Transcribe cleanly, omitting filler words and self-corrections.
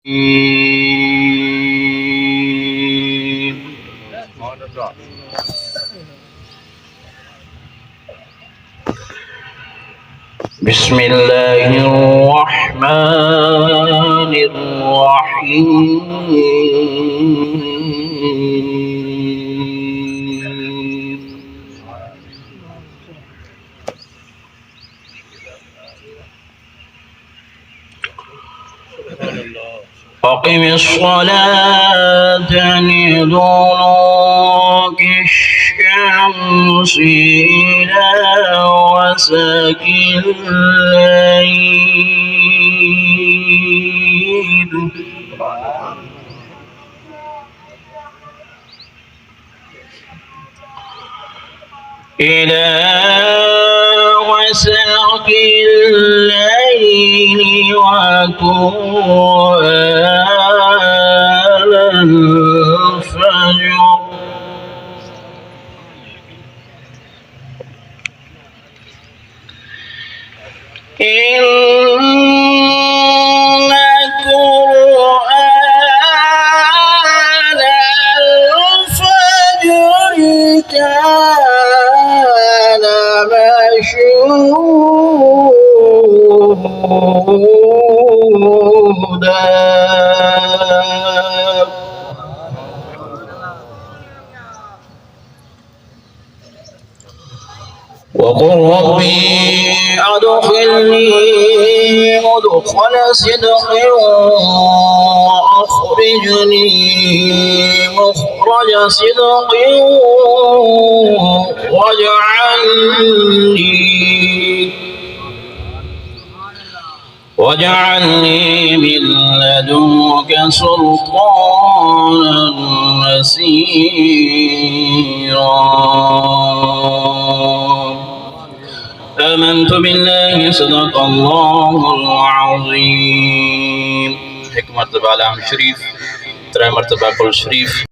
بسم الله الرحمن الرحيم. أقم الصلاة لدلوك الشمس إلى غسق الليل وقرآن الفجر إن قرآن الفجر كان مشهودا. وقل ربي أدخلني مدخل صدق وأخرجني مخرج صدق واجعلني من لدنك سلطانا نصيرا. آمنت بالله صدق الله العظيم. एक मरतबा आलम शरीफ, 3 मरतबा कुल शरीफ.